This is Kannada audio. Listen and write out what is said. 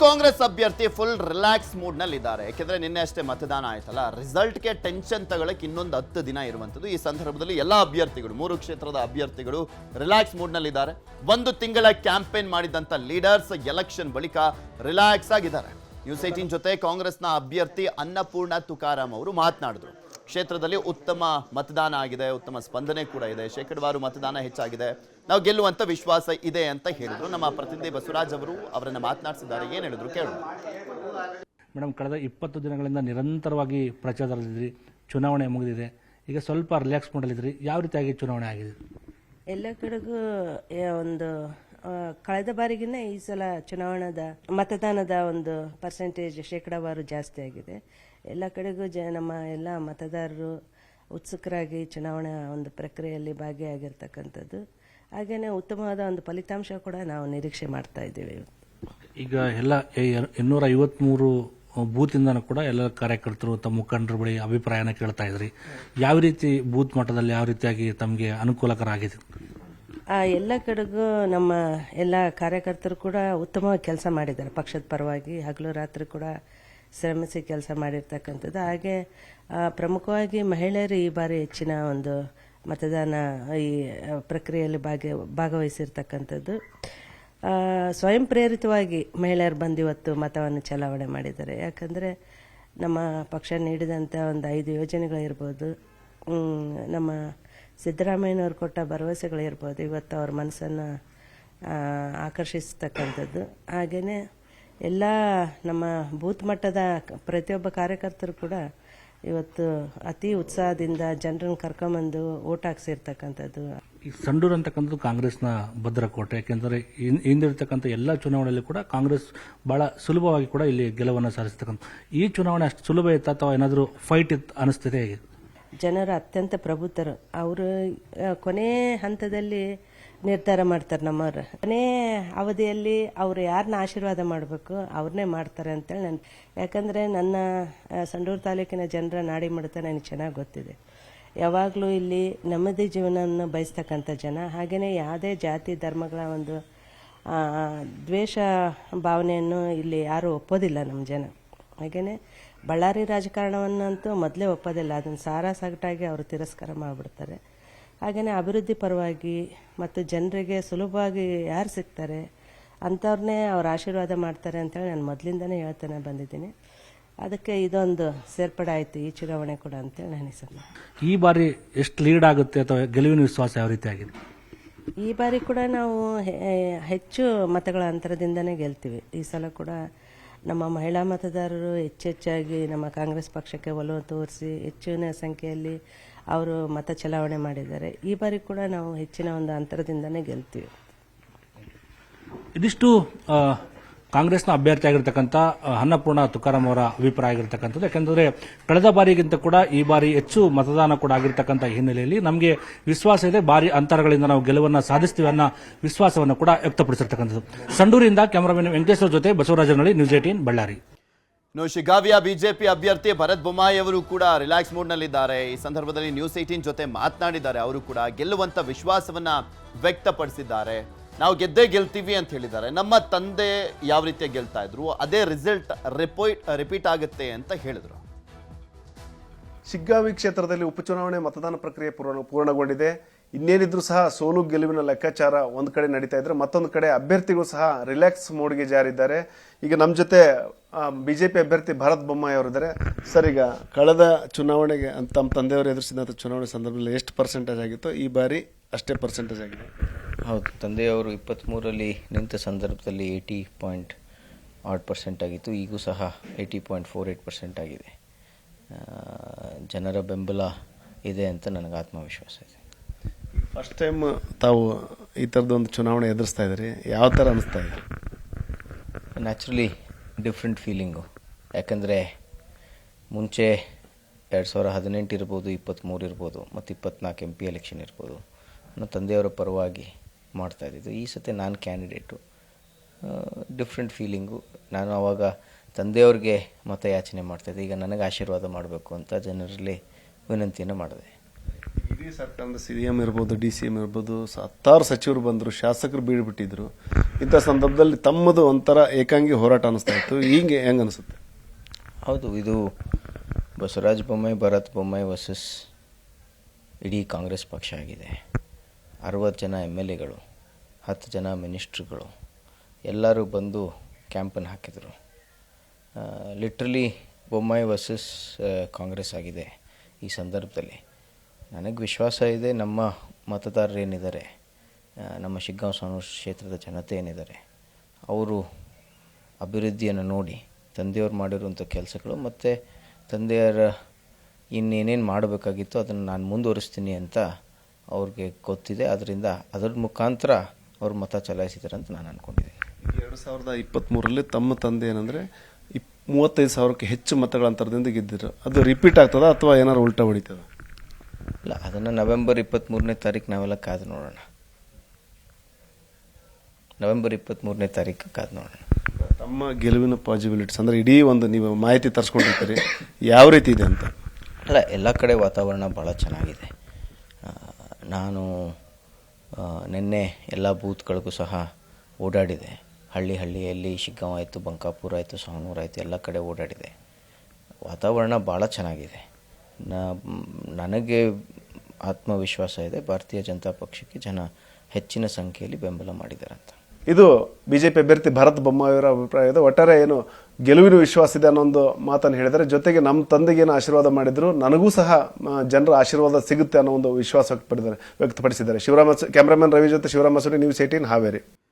ಕಾಂಗ್ರೆಸ್ ಅಭ್ಯರ್ಥಿ ಫುಲ್ ರಿಲ್ಯಾಕ್ಸ್ ಮೂಡ್ ನಲ್ಲಿ ಇದ್ದಾರೆ. ಯಾಕೆಂದ್ರೆ ನಿನ್ನೆ ಅಷ್ಟೇ ಮತದಾನ ಆಯ್ತಲ್ಲ, ರಿಸಲ್ಟ್ಗೆ ಟೆನ್ಷನ್ ತಗೊಳ್ಳಕ್ಕೆ ಇನ್ನೊಂದು 10 ದಿನ ಇರುವಂತದ್ದು. ಈ ಸಂದರ್ಭದಲ್ಲಿ ಎಲ್ಲಾ ಅಭ್ಯರ್ಥಿಗಳು, 3 ಕ್ಷೇತ್ರದ ಅಭ್ಯರ್ಥಿಗಳು ರಿಲ್ಯಾಕ್ಸ್ ಮೂಡ್ ನಲ್ಲಿ ಇದ್ದಾರೆ. 1 ತಿಂಗಳ ಕ್ಯಾಂಪೇನ್ ಮಾಡಿದಂತ ಲೀಡರ್ಸ್ ಎಲೆಕ್ಷನ್ ಬಳಿಕ ರಿಲ್ಯಾಕ್ಸ್ ಆಗಿದ್ದಾರೆ. ನ್ಯೂಸ್ 18 ಜೊತೆ ಕಾಂಗ್ರೆಸ್ನ ಅಭ್ಯರ್ಥಿ ಅನ್ನಪೂರ್ಣ ತುಕಾರಾಮ್ ಅವರು ಮಾತನಾಡಿದ್ರು. ಕ್ಷೇತ್ರದಲ್ಲಿ ಉತ್ತಮ ಮತದಾನ ಆಗಿದೆ, ಉತ್ತಮ ಸ್ಪಂದನೆ ಕೂಡ ಇದೆ, ಶೇಕಡವಾರು ಮತದಾನ ಹೆಚ್ಚಾಗಿದೆ, ನಾವು ಗೆಲ್ಲುವಂತ ವಿಶ್ವಾಸ ಇದೆ ಅಂತ ಹೇಳಿದ್ರು. ನಮ್ಮ ಪ್ರತಿನಿಧಿ ಬಸವರಾಜ್ ಅವರು ಅವರನ್ನ ಮಾತನಾಡಿಸಿದ್ದಾರೆ. ಏನ್ ಹೇಳಿದ್ರು ಕೇಳೋಣ. ಮೇಡಮ್, ಕಳೆದ 20 ದಿನಗಳಿಂದ ನಿರಂತರವಾಗಿ ಪ್ರಚಾರದಲ್ಲಿದ್ರಿ. ಚುನಾವಣೆ ಮುಗಿದಿದೆ, ಈಗ ಸ್ವಲ್ಪ ರಿಲ್ಯಾಕ್ಸ್ ಮಾಡಲಿದ್ರಿ. ಯಾವ ರೀತಿಯಾಗಿ ಚುನಾವಣೆ ಆಗಿದೆ? ಎಲ್ಲ ಕಡೆಗೂ ಒಂದು ಕಳೆದ ಬಾರಿಗಿನ್ನ ಈ ಸಲ ಮತದಾನದ ಒಂದು ಪರ್ಸೆಂಟೇಜ್ ಶೇಕಡಾವಾರು ಜಾಸ್ತಿ ಆಗಿದೆ. ಎಲ್ಲ ಕಡೆಗೂ ನಮ್ಮ ಎಲ್ಲ ಮತದಾರರು ಉತ್ಸುಕರಾಗಿ ಚುನಾವಣಾ ಒಂದು ಪ್ರಕ್ರಿಯೆಯಲ್ಲಿ ಭಾಗಿಯಾಗಿರ್ತಕ್ಕಂಥದ್ದು. ಹಾಗೆಯೇ ಉತ್ತಮವಾದ ಒಂದು ಫಲಿತಾಂಶ ಕೂಡ ನಾವು ನಿರೀಕ್ಷೆ ಮಾಡ್ತಾ ಇದ್ದೇವೆ. ಈಗ ಎಲ್ಲ 253 ಬೂತಿಂದ ಕೂಡ ಎಲ್ಲ ಕಾರ್ಯಕರ್ತರು ತಮ್ಮ ಮುಖಂಡರ ಬಳಿ ಅಭಿಪ್ರಾಯನ ಕೇಳ್ತಾ ಇದ್ರಿ. ಯಾವ ರೀತಿ ಬೂತ್ ಮಟ್ಟದಲ್ಲಿ ಯಾವ ರೀತಿಯಾಗಿ ತಮಗೆ ಅನುಕೂಲಕರ ಆಗಿದೆ? ಎಲ್ಲ ಕಡೆಗೂ ನಮ್ಮ ಎಲ್ಲ ಕಾರ್ಯಕರ್ತರು ಕೂಡ ಉತ್ತಮವಾಗಿ ಕೆಲಸ ಮಾಡಿದ್ದಾರೆ. ಪಕ್ಷದ ಪರವಾಗಿ ಹಗಲು ರಾತ್ರಿ ಕೂಡ ಶ್ರಮಿಸಿ ಕೆಲಸ ಮಾಡಿರ್ತಕ್ಕಂಥದ್ದು. ಹಾಗೆ ಪ್ರಮುಖವಾಗಿ ಮಹಿಳೆಯರು ಈ ಬಾರಿ ಹೆಚ್ಚಿನ ಒಂದು ಮತದಾನ ಈ ಪ್ರಕ್ರಿಯೆಯಲ್ಲಿ ಭಾಗವಹಿಸಿರ್ತಕ್ಕಂಥದ್ದು. ಸ್ವಯಂ ಪ್ರೇರಿತವಾಗಿ ಮಹಿಳೆಯರು ಬಂದು ಇವತ್ತು ಮತವನ್ನು ಚಲಾವಣೆ ಮಾಡಿದ್ದಾರೆ. ಯಾಕಂದರೆ ನಮ್ಮ ಪಕ್ಷ ನೀಡಿದಂಥ ಒಂದು 5 ಯೋಜನೆಗಳಿರ್ಬೋದು, ನಮ್ಮ ಸಿದ್ದರಾಮಯ್ಯನವರು ಕೊಟ್ಟ ಭರವಸೆಗಳಿರ್ಬೋದು, ಇವತ್ತು ಅವ್ರ ಮನಸ್ಸನ್ನು ಆಕರ್ಷಿಸ್ತಕ್ಕಂಥದ್ದು. ಹಾಗೆಯೇ ಎಲ್ಲ ನಮ್ಮ ಬೂತ್ ಮಟ್ಟದ ಪ್ರತಿಯೊಬ್ಬ ಕಾರ್ಯಕರ್ತರು ಕೂಡ ಇವತ್ತು ಅತಿ ಉತ್ಸಾಹದಿಂದ ಜನರನ್ನು ಕರ್ಕೊಂಬಂದು ಓಟ್ ಹಾಕ್ಸಿರ್ತಕ್ಕಂಥದ್ದು. ಈ ಸಂಡೂರು ಅಂತಕ್ಕಂಥದ್ದು ಕಾಂಗ್ರೆಸ್ನ ಭದ್ರಕೋಟೆ. ಯಾಕೆಂದರೆ ಹಿಂದಿರ್ತಕ್ಕಂಥ ಎಲ್ಲ ಚುನಾವಣೆಯಲ್ಲಿ ಕೂಡ ಕಾಂಗ್ರೆಸ್ ಬಹಳ ಸುಲಭವಾಗಿ ಕೂಡ ಇಲ್ಲಿ ಗೆಲುವನ್ನು ಸಾಧಿಸ್ತಕ್ಕಂಥ. ಈ ಚುನಾವಣೆ ಅಷ್ಟು ಸುಲಭ ಇತ್ತು ಅಥವಾ ಏನಾದರೂ ಫೈಟ್ ಇತ್ತು ಅನಿಸ್ತಿದೆ ಹೇಗೆ? ಜನರು ಅತ್ಯಂತ ಪ್ರಬುದ್ಧರು. ಅವರು ಕೊನೆ ಹಂತದಲ್ಲಿ ನಿರ್ಧಾರ ಮಾಡ್ತಾರೆ. ನಮ್ಮವ್ರು ಕೊನೆ ಅವಧಿಯಲ್ಲಿ ಅವರು ಯಾರನ್ನ ಆಶೀರ್ವಾದ ಮಾಡಬೇಕು ಅವ್ರನ್ನೇ ಮಾಡ್ತಾರೆ ಅಂತೇಳಿ ಯಾಕಂದರೆ ನನ್ನ ಸಂಡೂರು ತಾಲೂಕಿನ ಜನರ ನಾಡಿ ಮಿಡಿತ ನನಗೆ ಚೆನ್ನಾಗಿ ಗೊತ್ತಿದೆ. ಯಾವಾಗಲೂ ಇಲ್ಲಿ ನೆಮ್ಮದಿ ಜೀವನವನ್ನು ಬಯಸ್ತಕ್ಕಂಥ ಜನ. ಹಾಗೆಯೇ ಯಾವುದೇ ಜಾತಿ ಧರ್ಮಗಳ ಒಂದು ದ್ವೇಷ ಭಾವನೆಯನ್ನು ಇಲ್ಲಿ ಯಾರೂ ಒಪ್ಪೋದಿಲ್ಲ ನಮ್ಮ ಜನ. ಹಾಗೆಯೇ ಬಳ್ಳಾರಿ ರಾಜಕಾರಣವನ್ನಂತೂ ಮೊದಲೇ ಒಪ್ಪೋದಿಲ್ಲ. ಅದನ್ನು ಸಾರಾಸಗಟಾಗಿ ಅವರು ತಿರಸ್ಕಾರ ಮಾಡಿಬಿಡ್ತಾರೆ. ಹಾಗೆಯೇ ಅಭಿವೃದ್ಧಿ ಪರವಾಗಿ ಮತ್ತು ಜನರಿಗೆ ಸುಲಭವಾಗಿ ಯಾರು ಸಿಗ್ತಾರೆ ಅಂಥವ್ರನ್ನೇ ಅವ್ರು ಆಶೀರ್ವಾದ ಮಾಡ್ತಾರೆ ಅಂತೇಳಿ ನಾನು ಮೊದಲಿಂದನೇ ಹೇಳ್ತಾನೆ ಬಂದಿದ್ದೀನಿ. ಅದಕ್ಕೆ ಇದೊಂದು ಸೇರ್ಪಡೆ ಆಯಿತು ಈ ಚುನಾವಣೆ ಕೂಡ ಅಂತೇಳಿ ನಾನು ಈ ಬಾರಿ ಎಷ್ಟು ಲೀಡ್ ಆಗುತ್ತೆ ಅಥವಾ ಗೆಲುವಿನ ವಿಶ್ವಾಸ ಯಾವ ರೀತಿ ಆಗಿದೆ? ಈ ಬಾರಿ ಕೂಡ ನಾವು ಹೆಚ್ಚು ಮತಗಳ ಅಂತರದಿಂದನೇ ಗೆಲ್ತೀವಿ. ಈ ಸಲ ಕೂಡ ನಮ್ಮ ಮಹಿಳಾ ಮತದಾರರು ಹೆಚ್ಚೆಚ್ಚಾಗಿ ನಮ್ಮ ಕಾಂಗ್ರೆಸ್ ಪಕ್ಷಕ್ಕೆ ಒಲವು ತೋರಿಸಿ ಹೆಚ್ಚಿನ ಸಂಖ್ಯೆಯಲ್ಲಿ ಅವರು ಮತ ಚಲಾವಣೆ ಮಾಡಿದ್ದಾರೆ. ಈ ಬಾರಿ ಕೂಡ ನಾವು ಹೆಚ್ಚಿನ ಒಂದು ಅಂತರದಿಂದನೇ ಗೆಲ್ತೀವಿ. ಇದಿಷ್ಟು ಕಾಂಗ್ರೆಸ್ನ ಅಭ್ಯರ್ಥಿ ಆಗಿರ್ತಕ್ಕಂಥ ಅನ್ನಪೂರ್ಣ ತುಕಾರಾಮ್ ಅವರ ಅಭಿಪ್ರಾಯ ಆಗಿರ್ತಕ್ಕಂಥದ್ದು. ಯಾಕೆಂದರೆ ಕಳೆದ ಬಾರಿಗಿಂತ ಕೂಡ ಈ ಬಾರಿ ಹೆಚ್ಚು ಮತದಾನ ಕೂಡ ಆಗಿರ್ತಕ್ಕಂಥ ಹಿನ್ನೆಲೆಯಲ್ಲಿ ನಮಗೆ ವಿಶ್ವಾಸ ಇದೆ, ಭಾರಿ ಅಂತರಗಳಿಂದ ನಾವು ಗೆಲುವನ್ನು ಸಾಧಿಸ್ತೀವಿ ಅನ್ನೋ ವಿಶ್ವಾಸವನ್ನು ಕೂಡ ವ್ಯಕ್ತಪಡಿಸಿರ್ತಕ್ಕಂಥದ್ದು. ಸಂಡೂರಿಂದ ಕ್ಯಾಮರಾಮನ್ ವೆಂಕಟೇಶ್ವರ ಜೊತೆ ಬಸವರಾಜನಹಳ್ಳಿ, ನ್ಯೂಸ್ 18 ಬಳ್ಳಾರಿ. ಶಿಗ್ಗಾವಿಯ ಬಿಜೆಪಿ ಅಭ್ಯರ್ಥಿ ಭರತ್ ಬೊಮ್ಮಾಯಿ ಅವರು ಕೂಡ ರಿಲ್ಯಾಕ್ಸ್ ಮೂಡ್ ನಲ್ಲಿದ್ದಾರೆ. ಈ ಸಂದರ್ಭದಲ್ಲಿ ನ್ಯೂಸ್ 18 ಜೊತೆ ಮಾತನಾಡಿದ್ದಾರೆ. ಅವರು ಕೂಡ ಗೆಲ್ಲುವಂತ ವಿಶ್ವಾಸವನ್ನ ವ್ಯಕ್ತಪಡಿಸಿದ್ದಾರೆ. ನಾವು ಗೆದ್ದೇ ಗೆಲ್ತೀವಿ ಅಂತ ಹೇಳಿದ್ದಾರೆ. ನಮ್ಮ ತಂದೆ ಯಾವ ರೀತಿಯ ಗೆಲ್ತಾ ಇದ್ರು ಅದೇ ರಿಸಲ್ಟ್ ರಿಪೀಟ್ ಆಗುತ್ತೆ ಅಂತ ಹೇಳಿದ್ರು. ಶಿಗ್ಗಾವಿ ಕ್ಷೇತ್ರದಲ್ಲಿ ಉಪಚುನಾವಣೆ ಮತದಾನ ಪ್ರಕ್ರಿಯೆ ಪೂರ್ಣಗೊಂಡಿದೆ. ಇನ್ನೇನಿದ್ರು ಸಹ ಸೋಲು ಗೆಲುವಿನ ಲೆಕ್ಕಾಚಾರ ಒಂದು ಕಡೆ ನಡೀತಾ ಇದ್ರೆ, ಮತ್ತೊಂದು ಕಡೆ ಅಭ್ಯರ್ಥಿಗಳು ಸಹ ರಿಲ್ಯಾಕ್ಸ್ ಮೋಡ್ಗೆ ಜಾರಿದ್ದಾರೆ. ಈಗ ನಮ್ಮ ಜೊತೆ ಬಿಜೆಪಿ ಅಭ್ಯರ್ಥಿ ಭರತ್ ಬೊಮ್ಮಾಯಿ ಅವರಿದ್ದಾರೆ. ಸರ್, ಈಗ ಕಳೆದ ಚುನಾವಣೆಗೆ ತಮ್ಮ ತಂದೆಯವರು ಎದುರಿಸಿದಂಥ ಚುನಾವಣೆ ಸಂದರ್ಭದಲ್ಲಿ ಎಷ್ಟು ಪರ್ಸೆಂಟೇಜ್ ಆಗಿತ್ತು? ಈ ಬಾರಿ ಅಷ್ಟೇ ಪರ್ಸೆಂಟೇಜ್ ಆಗಿದೆ? ಹೌದು, ತಂದೆಯವರು 23ರಲ್ಲಿ ನಿಂತ ಸಂದರ್ಭದಲ್ಲಿ 80.8% ಆಗಿತ್ತು. ಈಗೂ ಸಹ 80.48% ಆಗಿದೆ. ಜನರ ಬೆಂಬಲ ಇದೆ ಅಂತ ನನಗೆ ಆತ್ಮವಿಶ್ವಾಸ ಇದೆ. ಫಸ್ಟ್ ಟೈಮ್ ತಾವು ಈ ಥರದೊಂದು ಚುನಾವಣೆ ಎದುರಿಸ್ತಾ ಇದ್ದೀರಿ, ಯಾವ ಥರ ಅನಿಸ್ತಾ ಇದೆ? Naturally different feeling. ಯಾಕಂದರೆ ಮುಂಚೆ 2018 ಇರ್ಬೋದು, 23 ಇರ್ಬೋದು, ಮತ್ತು 24 MP ಎಲೆಕ್ಷನ್ ಇರ್ಬೋದು, ನನ್ನ ತಂದೆಯವರ ಪರವಾಗಿ ಮಾಡ್ತಾಯಿದ್ದು. ಈ ಸತಿ ನಾನು ಕ್ಯಾಂಡಿಡೇಟು. Different feeling. ನಾನು ಆವಾಗ ತಂದೆಯವ್ರಿಗೆ ಮತಯಾಚನೆ ಮಾಡ್ತಾಯಿದ್ದೆ. ಈಗ ನನಗೆ ಆಶೀರ್ವಾದ ಮಾಡಬೇಕು ಅಂತ ಜನರಲ್ಲಿ ವಿನಂತಿಯನ್ನು ಮಾಡಿದೆ. ಈಗ ಇಡೀ ಸರ್ಕಾರದ CM ಇರ್ಬೋದು, DCM ಇರ್ಬೋದು, ಹತ್ತಾರು ಸಚಿವರು ಬಂದರು, ಶಾಸಕರು ಬೀಳ್ಬಿಟ್ಟಿದ್ರು. ಇಂಥ ಸಂದರ್ಭದಲ್ಲಿ ತಮ್ಮದು ಒಂಥರ ಏಕಾಂಗಿ ಹೋರಾಟ ಅನಿಸ್ತಾ ಇತ್ತು. ಹೀಗೆ ಹೆಂಗೆ ಅನಿಸುತ್ತೆ? ಹೌದು, ಇದು ಬಸವರಾಜ ಬೊಮ್ಮಾಯಿ, ಭರತ್ ಬೊಮ್ಮಾಯಿ ವರ್ಸಸ್ ಇಡೀ ಕಾಂಗ್ರೆಸ್ ಪಕ್ಷ ಆಗಿದೆ. 60 ಜನ MLAಗಳು, 10 ಜನ ಮಿನಿಸ್ಟ್ರುಗಳು ಎಲ್ಲರೂ ಬಂದು ಕ್ಯಾಂಪನ್ನು ಹಾಕಿದರು. ಲಿಟ್ರಲಿ ಬೊಮ್ಮಾಯಿ ವರ್ಸಸ್ ಕಾಂಗ್ರೆಸ್ ಆಗಿದೆ ಈ ಸಂದರ್ಭದಲ್ಲಿ. ನನಗೆ ವಿಶ್ವಾಸ ಇದೆ, ನಮ್ಮ ಮತದಾರರು ಏನಿದ್ದಾರೆ, ನಮ್ಮ ಶಿಗ್ಗಾಂವ್ ಸೋನೂರು ಕ್ಷೇತ್ರದ ಜನತೆ ಏನಿದ್ದಾರೆ, ಅವರು ಅಭಿವೃದ್ಧಿಯನ್ನು ನೋಡಿ ತಂದೆಯವರು ಮಾಡಿರುವಂಥ ಕೆಲಸಗಳು ಮತ್ತು ತಂದೆಯರ ಇನ್ನೇನೇನು ಮಾಡಬೇಕಾಗಿತ್ತು ಅದನ್ನು ನಾನು ಮುಂದುವರಿಸ್ತೀನಿ ಅಂತ ಅವ್ರಿಗೆ ಗೊತ್ತಿದೆ. ಅದರಿಂದ ಅದರ ಮುಖಾಂತರ ಅವ್ರು ಮತ ಚಲಾಯಿಸಿದ್ದಾರೆ ಅಂತ ನಾನು ಅಂದ್ಕೊಂಡಿದ್ದೀನಿ. 2023ರಲ್ಲಿ ತಮ್ಮ ತಂದೆ ಏನಂದರೆ 35,000ಕ್ಕೆ ಹೆಚ್ಚು ಮತಗಳ ಅಂತರದಿಂದ ಗೆದ್ದಿದ್ರು. ಅದು ರಿಪೀಟ್ ಆಗ್ತದ ಅಥವಾ ಏನಾದ್ರು ಉಲ್ಟಾ ಹೊಡಿತದ? ಇಲ್ಲ, ಅದನ್ನು ನವೆಂಬರ್ 23ನೇ ತಾರೀಕು ನಾವೆಲ್ಲ ಕಾದು ನೋಡೋಣ. ನವೆಂಬರ್ 23ನೇ ತಾರೀಕು ಕಾದು ನೋಡೋಣ. ತಮ್ಮ ಗೆಲುವಿನ ಪಾಸಿಬಿಲಿಟೀಸ್ ಅಂದರೆ ಇಡೀ ಒಂದು ನೀವು ಮಾಹಿತಿ ತರಿಸ್ಕೊಂಡಿರ್ತೀರಿ, ಯಾವ ರೀತಿ ಇದೆ ಅಂತ? ಅಲ್ಲ, ಎಲ್ಲ ಕಡೆ ವಾತಾವರಣ ಭಾಳ ಚೆನ್ನಾಗಿದೆ. ನಾನು ನಿನ್ನೆ ಎಲ್ಲ ಬೂತ್ಗಳಿಗೂ ಸಹ ಓಡಾಡಿದೆ. ಹಳ್ಳಿಯಲ್ಲಿ ಶಿಗ್ಗಾಂವ್ ಆಯಿತು, ಬಂಕಾಪುರ ಆಯಿತು, ಸವಣೂರು ಆಯಿತು, ಎಲ್ಲ ಕಡೆ ಓಡಾಡಿದೆ. ವಾತಾವರಣ ಭಾಳ ಚೆನ್ನಾಗಿದೆ. ನನಗೆ ಆತ್ಮವಿಶ್ವಾಸ ಇದೆ, ಭಾರತೀಯ ಜನತಾ ಪಕ್ಷಕ್ಕೆ ಜನ ಹೆಚ್ಚಿನ ಸಂಖ್ಯೆಯಲ್ಲಿ ಬೆಂಬಲ ಮಾಡಿದ್ದಾರೆ ಅಂತ. ಇದು ಬಿಜೆಪಿ ಅಭ್ಯರ್ಥಿ ಭರತ್ ಬೊಮ್ಮಾಯಿ ಅವರ ಅಭಿಪ್ರಾಯ ಇದೆ. ಒಟ್ಟಾರೆ ಏನು ಗೆಲುವಿನ ವಿಶ್ವಾಸ ಇದೆ ಅನ್ನೋ ಒಂದು ಮಾತನ್ನು ಹೇಳಿದರೆ, ಜೊತೆಗೆ ನಮ್ಮ ತಂದೆಗೇನು ಆಶೀರ್ವಾದ ಮಾಡಿದ್ರು, ನನಗೂ ಸಹ ಜನರ ಆಶೀರ್ವಾದ ಸಿಗುತ್ತೆ ಅನ್ನೋ ಒಂದು ವಿಶ್ವಾಸ ವ್ಯಕ್ತಪಡಿಸಿದ್ದಾರೆ. ಕ್ಯಾಮರಾಮನ್ ರವಿ ಜೊತೆ ಶಿವರಾಮ ಮಸೂರಿ, ನ್ಯೂಸ್ 18 ಹಾವೇರಿ.